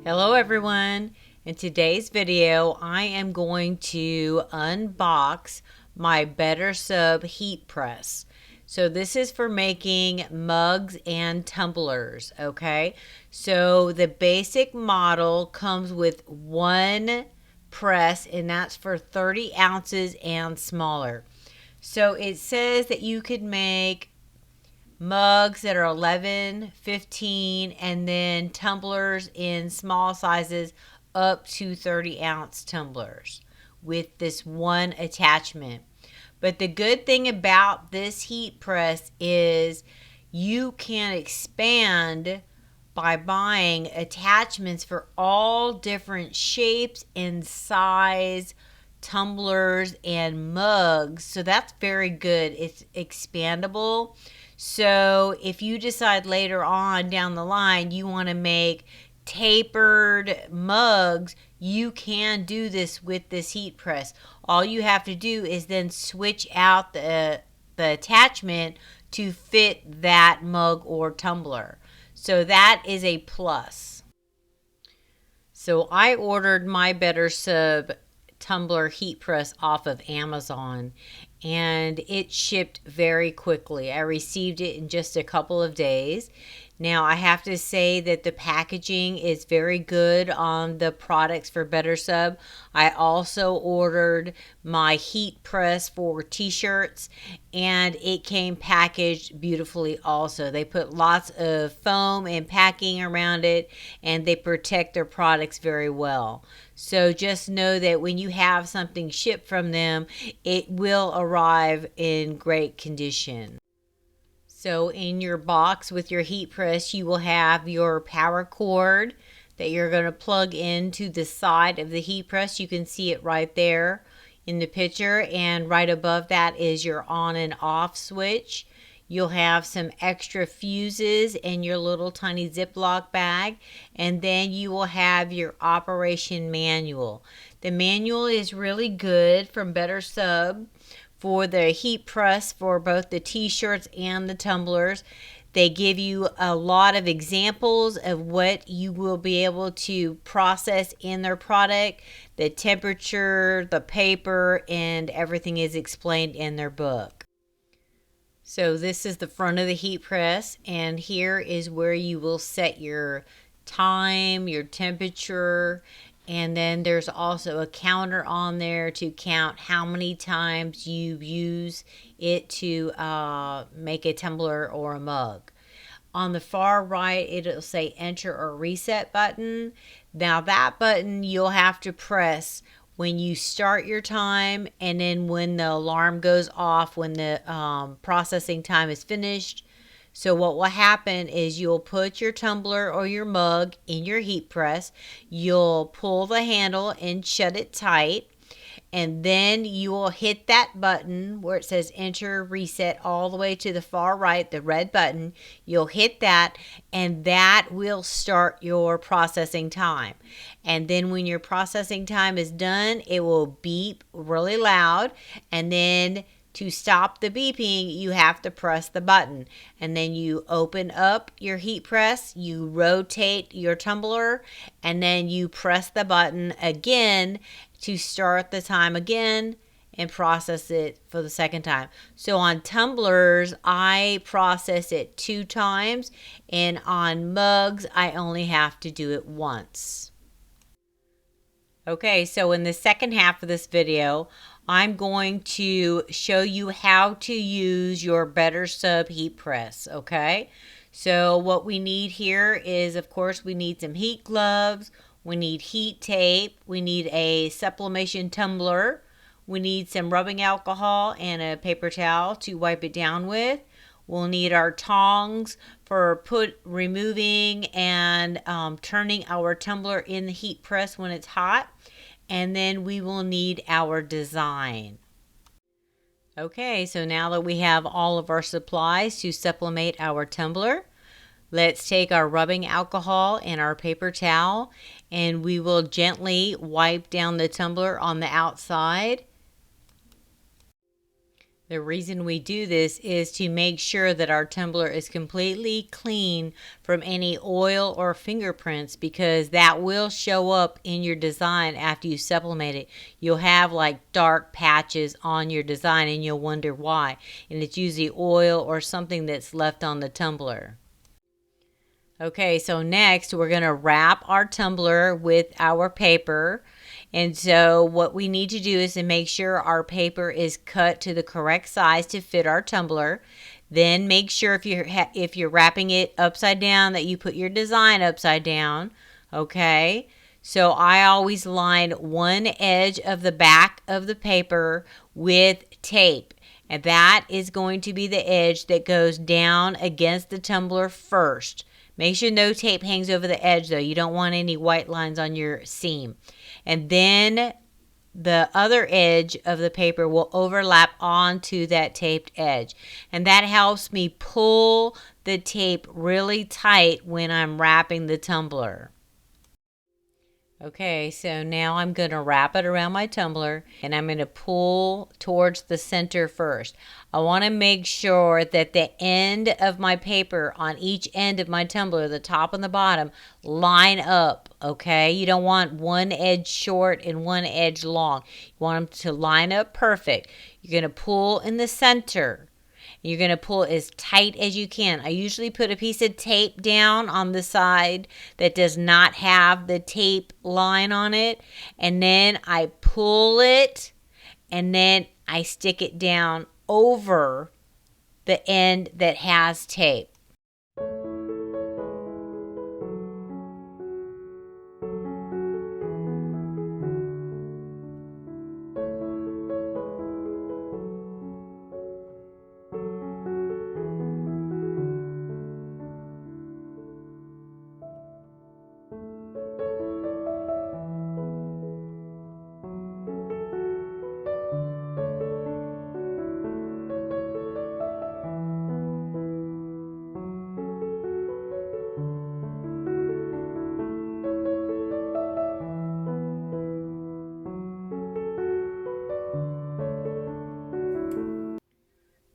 Hello everyone. In today's video, I am going to unbox my Bettersub heat press. So this is for making mugs and tumblers, okay? So the basic model comes with one press, and that's for 30 ounces and smaller. So it says that you could make mugs that are 11, 15, and then tumblers in small sizes up to 30-ounce tumblers with this one attachment. But the good thing about this heat press is you can expand by buying attachments for all different shapes and size tumblers and mugs. So that's very good. It's expandable. So if you decide later on down the line you want to make tapered mugs, you can do this with this heat press. All you have to do is then switch out the attachment to fit that mug or tumbler. So that is a plus. So I ordered my Bettersub tumbler heat press off of Amazon, and it shipped very quickly. I received it in just a couple of days. Now I have to say that the packaging is very good on the products for Bettersub. I also ordered my heat press for t-shirts, and it came packaged beautifully also. They put lots of foam and packing around it, and they protect their products very well. So just know that when you have something shipped from them, it will arrive in great condition. So in your box with your heat press, you will have your power cord that you're going to plug into the side of the heat press. You can see it right there in the picture, and right above that is your on and off switch. You'll have some extra fuses in your little tiny Ziploc bag, and then you will have your operation manual. The manual is really good from Bettersub for the heat press for both the t-shirts and the tumblers. They give you a lot of examples of what you will be able to process in their product, the temperature, the paper, and everything is explained in their book. So this is the front of the heat press, and here is where you will set your time, your temperature, and then there's also a counter on there to count how many times you use it to make a tumbler or a mug. On the far right, it'll say enter or reset button. Now that button you'll have to press when you start your time, and then when the alarm goes off, when the processing time is finished. So what will happen is you'll put your tumbler or your mug in your heat press, you'll pull the handle and shut it tight, and then you will hit that button where it says enter reset all the way to the far right, the red button. You'll hit that, and that will start your processing time. And then when your processing time is done, it will beep really loud, and then to stop the beeping, you have to press the button. And then you open up your heat press, you rotate your tumbler, and then you press the button again to start the time again and process it for the second time. So on tumblers, I process it 2 times, and on mugs, I only have to do it once. Okay, so in the second half of this video, I'm going to show you how to use your Bettersub heat press, okay? So what we need here is, of course, we need some heat gloves, we need heat tape, we need a sublimation tumbler, we need some rubbing alcohol and a paper towel to wipe it down with. We'll need our tongs for removing and turning our tumbler in the heat press when it's hot. And then we will need our design. Okay, so now that we have all of our supplies to sublimate our tumbler, let's take our rubbing alcohol and our paper towel, and we will gently wipe down the tumbler on the outside. The reason we do this is to make sure that our tumbler is completely clean from any oil or fingerprints, because that will show up in your design after you sublimate it. You'll have like dark patches on your design and you'll wonder why. And it's usually oil or something that's left on the tumbler. Okay, so next we're going to wrap our tumbler with our paper. And so what we need to do is to make sure our paper is cut to the correct size to fit our tumbler. Then make sure if you're wrapping it upside down that you put your design upside down. Okay, so I always line one edge of the back of the paper with tape. And that is going to be the edge that goes down against the tumbler first. Make sure no tape hangs over the edge though. You don't want any white lines on your seam. And then the other edge of the paper will overlap onto that taped edge. And that helps me pull the tape really tight when I'm wrapping the tumbler. Okay, so now I'm going to wrap it around my tumbler and I'm going to pull towards the center first. I want to make sure that the end of my paper on each end of my tumbler, the top and the bottom, line up, okay? You don't want one edge short and one edge long. You want them to line up perfect. You're going to pull in the center. You're going to pull as tight as you can. I usually put a piece of tape down on the side that does not have the tape line on it. And then I pull it and then I stick it down over the end that has tape.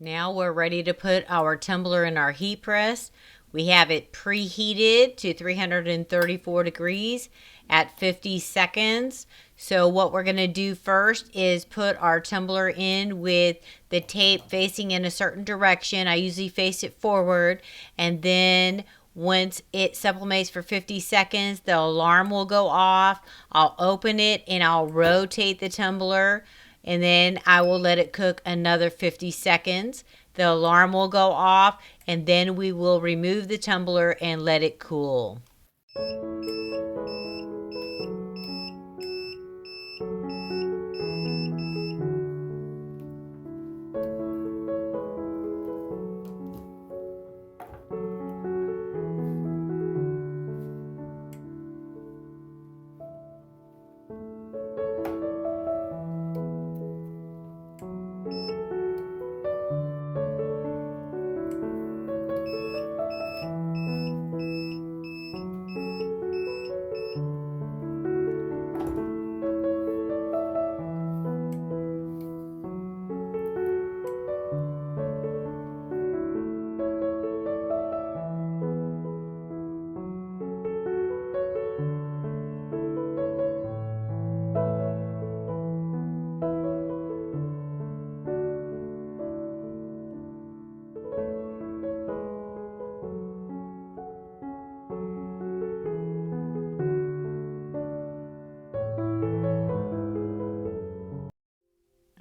Now we're ready to put our tumbler in our heat press. We have it preheated to 334 degrees at 50 seconds. So what we're going to do first is put our tumbler in with the tape facing in a certain direction. I usually face it forward, and then once it sublimates for 50 seconds, the alarm will go off. I'll open it and I'll rotate the tumbler, and then I will let it cook another 50 seconds. The alarm will go off, and then we will remove the tumbler and let it cool.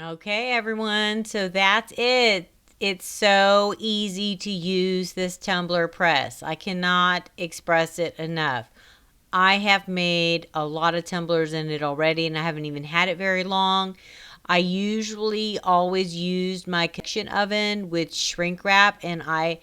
Okay, everyone, so that's it. It's so easy to use this tumbler press. I cannot express it enough. I have made a lot of tumblers in it already, and I haven't even had it very long. I usually always used my convection oven with shrink wrap, and I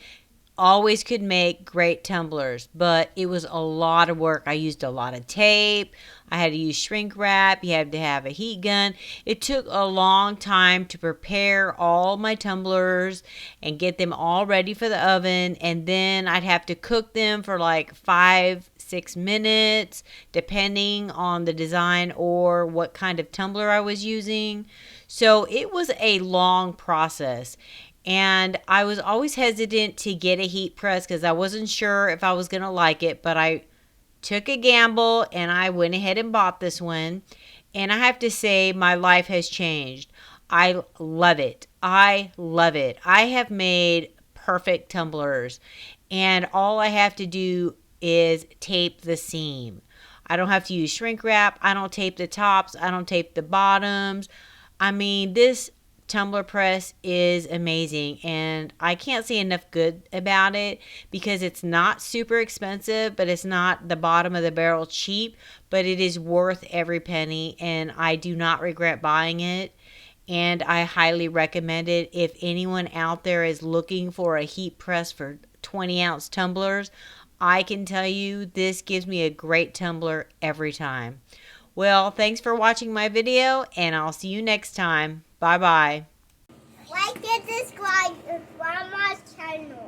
always could make great tumblers, but it was a lot of work. I used a lot of tape. I had to use shrink wrap. You had to have a heat gun. It took a long time to prepare all my tumblers and get them all ready for the oven, and then I'd have to cook them for like 5, 6 minutes, depending on the design or what kind of tumbler I was using. So it was a long process. And I was always hesitant to get a heat press because I wasn't sure if I was going to like it, but I took a gamble and I went ahead and bought this one. And I have to say, my life has changed. I love it. I love it. I have made perfect tumblers, and all I have to do is tape the seam. I don't have to use shrink wrap. I don't tape the tops. I don't tape the bottoms. I mean, this tumbler press is amazing, and I can't say enough good about it because it's not super expensive, but it's not the bottom of the barrel cheap, but it is worth every penny, and I do not regret buying it. And I highly recommend it. If anyone out there is looking for a heat press for 20-ounce tumblers, I can tell you this gives me a great tumbler every time. Well, thanks for watching my video, and I'll see you next time. Bye-bye. Like and subscribe to Grandma's channel.